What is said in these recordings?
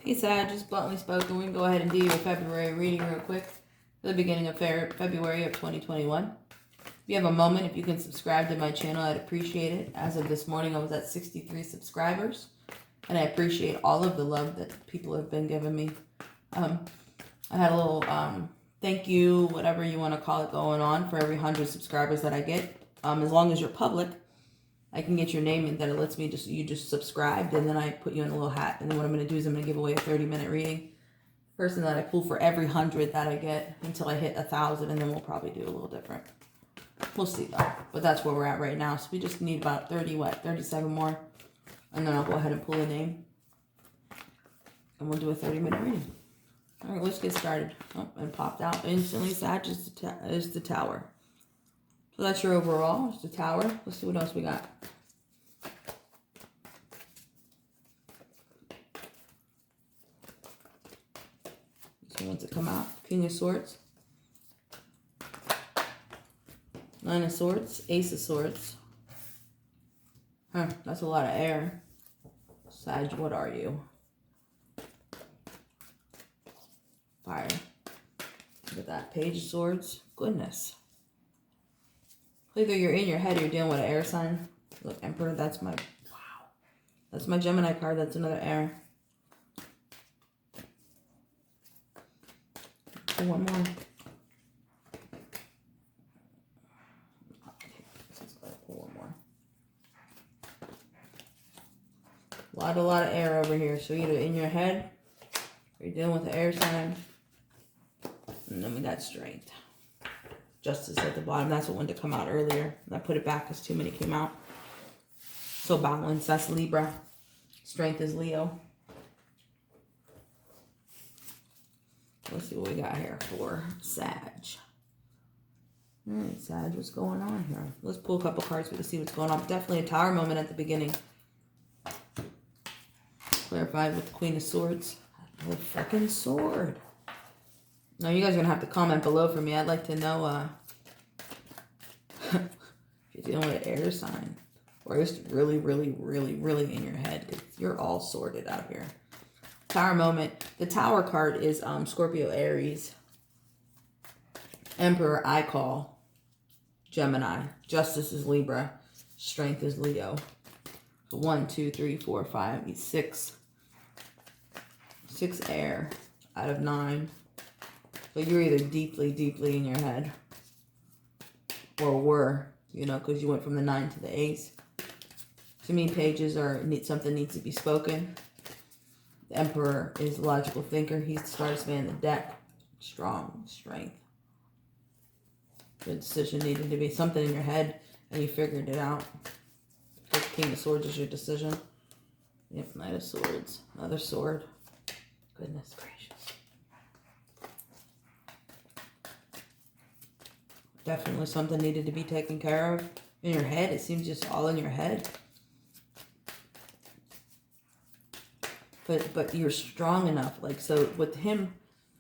Hey Sag, just bluntly spoken, we can go ahead and do your February reading real quick for the beginning of February of 2021. If you have a moment, if you can subscribe to my channel, I'd appreciate it. As of this morning, I was at 63 subscribers, and I appreciate all of the love that people have been giving me. I had a little thank you, whatever you want to call it, going on for every 100 subscribers that I get. As long as you're public, I can get your name and then it lets me you just subscribed, and then I put you in a little hat. And then what I'm going to do is I'm going to give away a 30-minute reading. Person that I pull for every 100 that I get until I hit 1,000, and then we'll probably do a little different. We'll see though. But that's where we're at right now. So we just need about 37 more. And then I'll go ahead and pull a name. And we'll do a 30-minute reading. All right, let's get started. Oh, and popped out instantly. Sag is the Tower. So that's your overall. It's the Tower. Let's see what else we got. So once it come out, King of Swords, Nine of Swords, Ace of Swords. That's a lot of air. Sag, what are you? Fire. Look at that. Page of Swords. Goodness. Either you're in your head or you're dealing with an air sign. Look, Emperor, that's my, wow. That's my Gemini card. That's another air. Pull one more. Pull one more. A lot of air over here. So either in your head or you're dealing with the air sign. And then we got Strength. Justice at the bottom. That's what wanted to come out earlier. And I put it back because too many came out. So balance. That's Libra. Strength is Leo. Let's see what we got here for Sag. Alright, Sag, what's going on here? Let's pull a couple cards so we can see what's going on. Definitely a Tower moment at the beginning. Clarified with the Queen of Swords. The freaking sword. Now, you guys are going to have to comment below for me. I'd like to know if you're dealing with an air sign. Or just really, really, really, really in your head. Because you're all sorted out here. Tower moment. The Tower card is Scorpio, Aries. Emperor, I call. Gemini. Justice is Libra. Strength is Leo. So 1, 2, 3, 4, 5, 6. 6 air out of 9. So you're either deeply, deeply in your head, or were, you know, because you went from the 9 to the Ace. To me, pages are something needs to be spoken. The Emperor is a logical thinker. He's the smartest man in the deck. Strong, strength. The decision needed to be something in your head, and you figured it out. The King of Swords is your decision. Yep, Knight of Swords. Another sword. Goodness gracious. Definitely something needed to be taken care of. In your head, it seems just all in your head. But you're strong enough. Like, so with him,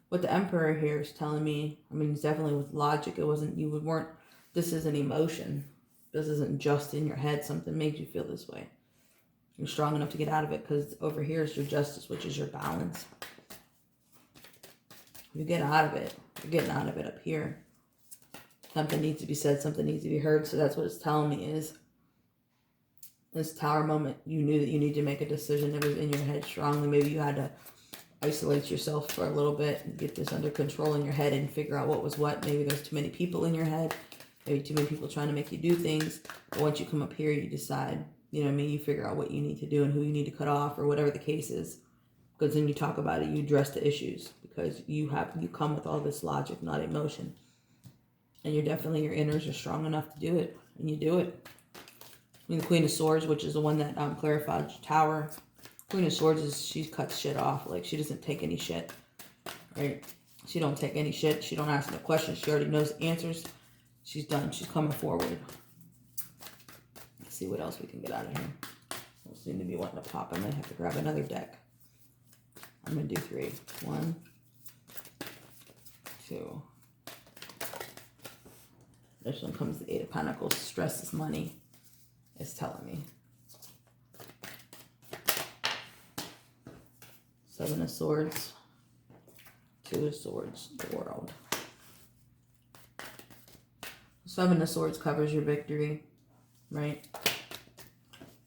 what the Emperor here is telling me, I mean, it's definitely with logic. It wasn't, this is an emotion. This isn't just in your head. Something made you feel this way. You're strong enough to get out of it, because over here is your Justice, which is your balance. You get out of it. You're getting out of it up here. Something needs to be said. Something needs to be heard. So that's what it's telling me is this Tower moment. You knew that you need to make a decision. It was in your head strongly. Maybe you had to isolate yourself for a little bit and get this under control in your head and figure out what was what. Maybe there's too many people in your head. Maybe too many people trying to make you do things. But once you come up here, you decide, you know what I mean? You figure out what you need to do and who you need to cut off or whatever the case is. Because then you talk about it, you address the issues. Because you come with all this logic, not emotion. And your inners are strong enough to do it. And you do it. I mean, the Queen of Swords, which is the one that clarified Tower. Queen of Swords she cuts shit off. Like, she doesn't take any shit. Right? She don't take any shit. She don't ask no questions. She already knows the answers. She's done. She's coming forward. Let's see what else we can get out of here. Don't seem to be wanting to pop. I might have to grab another deck. I'm going to do 3. 1, 2. This one comes the 8 of Pentacles. Stress is money. It's telling me. Seven of Swords, Two of Swords, the World. Seven of Swords covers your victory, right?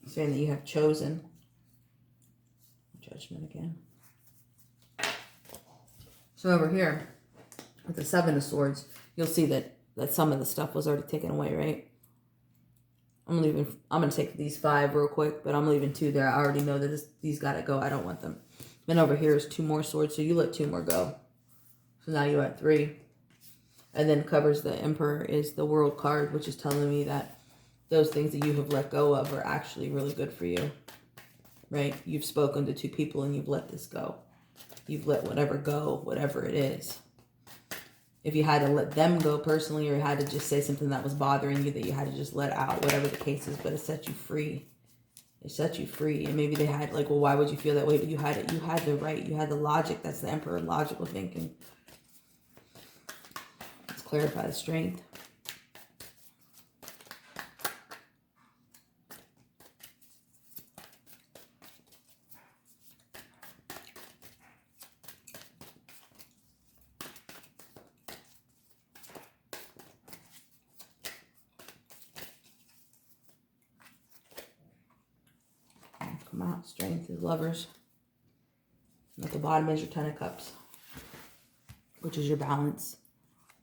Saying that you have chosen. Judgment again. So over here, with the Seven of Swords, you'll see that some of the stuff was already taken away, right? I'm going to take these 5 real quick, but I'm leaving 2 there. I already know that these got to go. I don't want them. Then over here is 2 more swords, so you let 2 more go. So now you're at 3. And then covers the Emperor is the World card, which is telling me that those things that you have let go of are actually really good for you, right? You've spoken to 2 people and you've let this go. You've let whatever go, whatever it is. If you had to let them go personally, or you had to just say something that was bothering you that you had to just let out, whatever the case is, but it set you free. It set you free. And maybe they had like, well, why would you feel that way? But you had it. You had the right. You had the logic. That's the Emperor, logical thinking. Let's clarify the strength. Come out. Strength is Lovers. And at the bottom is your Ten of Cups, which is your balance.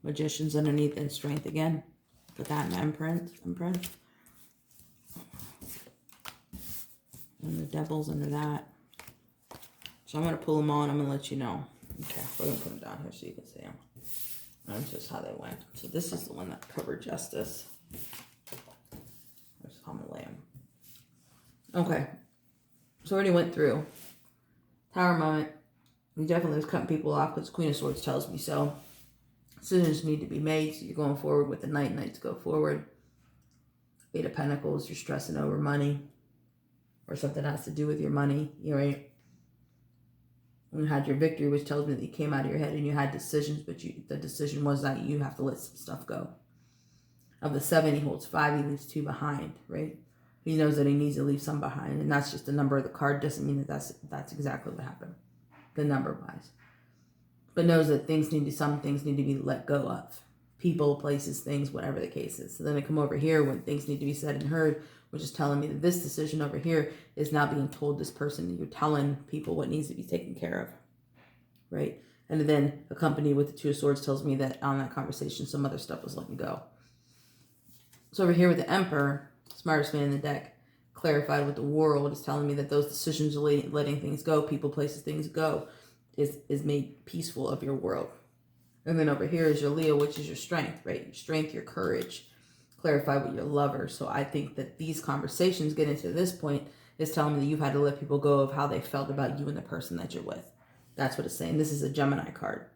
Magician's underneath and Strength again. Put that in Empress. And the Devil's under that. So I'm going to pull them all and I'm going to let you know. Okay, we're going to put them down here so you can see them. That's just how they went. So this is the one that covered Justice. Let's call them a lamb. Okay. So already went through. Tower moment. We definitely was cutting people off because Queen of Swords tells me so. Decisions need to be made. So you're going forward with the Knight. Knights go forward. 8 of Pentacles. You're stressing over money. Or something has to do with your money. You're right. You had your victory, which tells me that you came out of your head and you had decisions, but the decision was that you have to let some stuff go. Of the 7, he holds 5. He leaves 2 behind, right? He knows that he needs to leave some behind, and that's just the number of the card. Doesn't mean that that's exactly what happened, the number wise. But knows that some things need to be let go of. People, places, things, whatever the case is. So then I come over here when things need to be said and heard, which is telling me that this decision over here is now being told this person. You're telling people what needs to be taken care of, right? And then accompanied with the 2 of Swords tells me that on that conversation, some other stuff was letting go. So over here with the Emperor, smartest man in the deck, clarified with the World, is telling me that those decisions of letting things go, people, places, things go, is made peaceful of your world. And then over here is your Leo, which is your strength, right? Your strength, your courage, clarified with your Lover. So I think that these conversations getting to this point is telling me that you've had to let people go of how they felt about you and the person that you're with. That's what it's saying. This is a Gemini card.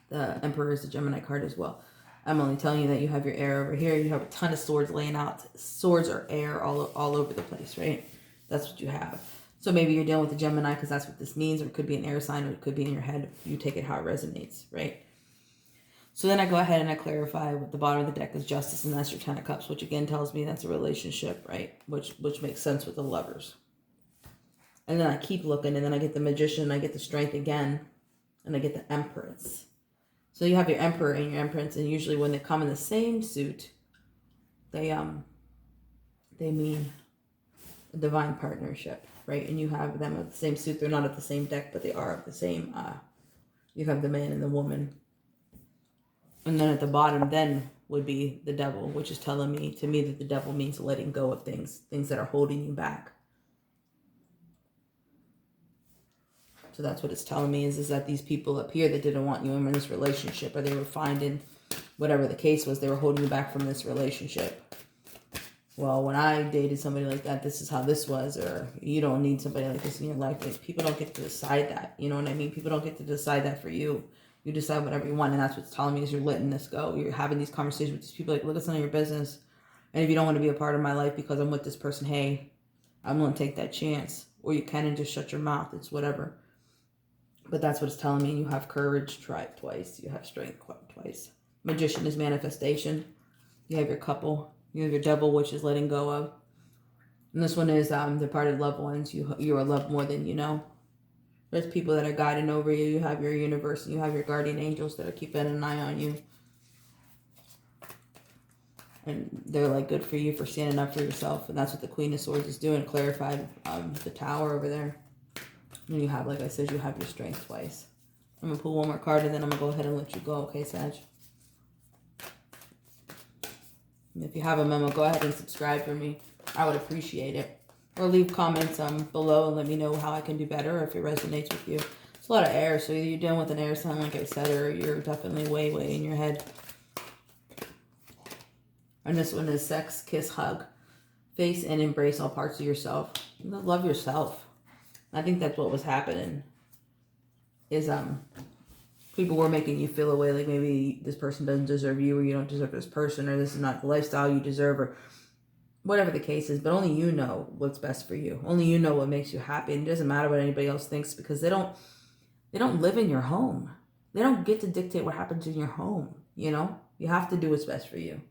The Emperor is a Gemini card as well. I'm only telling you that you have your air over here. You have a ton of swords laying out. Swords are air all over the place, right? That's what you have. So maybe you're dealing with a Gemini because that's what this means, or it could be an air sign, or it could be in your head. You take it how it resonates, right? So then I go ahead and I clarify what the bottom of the deck is Justice, and that's your 10 of Cups, which again tells me that's a relationship, right? Which makes sense with the Lovers. And then I keep looking, and then I get the Magician, and I get the Strength again, and I get the Empress. So you have your Emperor and your Empress, and usually when they come in the same suit, they mean a divine partnership, right? And you have them at the same suit. They're not at the same deck, but they are at the same. You have the man and the woman, and then at the bottom then would be the Devil, which is telling me that the Devil means letting go of things that are holding you back. So that's what it's telling me is that these people up here that didn't want you in this relationship, or they were finding whatever the case was, they were holding you back from this relationship. Well, when I dated somebody like that, this is how this was, or you don't need somebody like this in your life. Like, people don't get to decide that. You know what I mean? People don't get to decide that for you. You decide whatever you want, and that's what's telling me is you're letting this go. You're having these conversations with these people like, look, it's none of your business. And if you don't want to be a part of my life because I'm with this person, hey, I'm going to take that chance. Or you can and just shut your mouth. It's whatever. But that's what it's telling me. You have courage, try it twice. You have strength twice. Magician is manifestation. You have your couple. You have your Devil, which is letting go of. And this one is departed loved ones. You are loved more than you know. There's people that are guiding over you. You have your universe and you have your guardian angels that are keeping an eye on you. And they're like good for you for standing up for yourself. And that's what the Queen of Swords is doing. Clarified the Tower over there. And you have, like I said, you have your Strength twice. I'm going to pull one more card and then I'm going to go ahead and let you go. Okay, Sag? And if you have a memo, go ahead and subscribe for me. I would appreciate it. Or leave comments below and let me know how I can do better or if it resonates with you. It's a lot of air, so either you're dealing with an air sign, like I said, or you're definitely way, way in your head. And this one is sex, kiss, hug. Face and embrace all parts of yourself. Love yourself. I think that's what was happening. Is people were making you feel a way like maybe this person doesn't deserve you, or you don't deserve this person, or this is not the lifestyle you deserve, or whatever the case is. But only you know what's best for you. Only you know what makes you happy. And it doesn't matter what anybody else thinks, because they don't live in your home. They don't get to dictate what happens in your home. You know, you have to do what's best for you.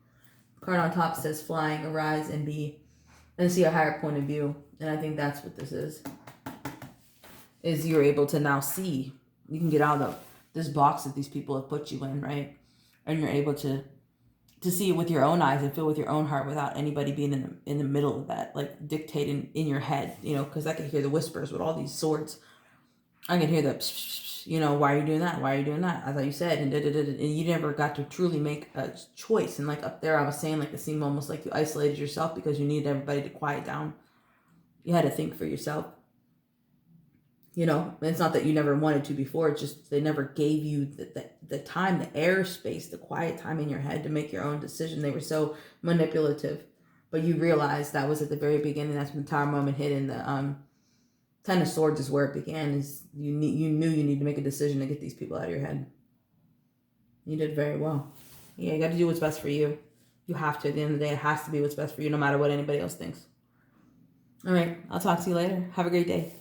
Card on top says flying, arise and be, and see a higher point of view. And I think that's what this is you're able to now see. You can get out of this box that these people have put you in, right? And you're able to see it with your own eyes and feel with your own heart without anybody being in the middle of that, like dictating in your head, you know, because I can hear the whispers with all these swords. I can hear the, you know, why are you doing that? Why are you doing that? I thought you said, and you never got to truly make a choice. And like up there, I was saying, like it seemed almost like you isolated yourself because you needed everybody to quiet down. You had to think for yourself. You know, it's not that you never wanted to before. It's just they never gave you the time, the airspace, the quiet time in your head to make your own decision. They were so manipulative. But you realized that was at the very beginning. That's when the Tower moment hit, and the Ten of Swords is where it began. Is you knew you need to make a decision to get these people out of your head. You did very well. Yeah, you got to do what's best for you. You have to. At the end of the day, it has to be what's best for you, no matter what anybody else thinks. All right, I'll talk to you later. Have a great day.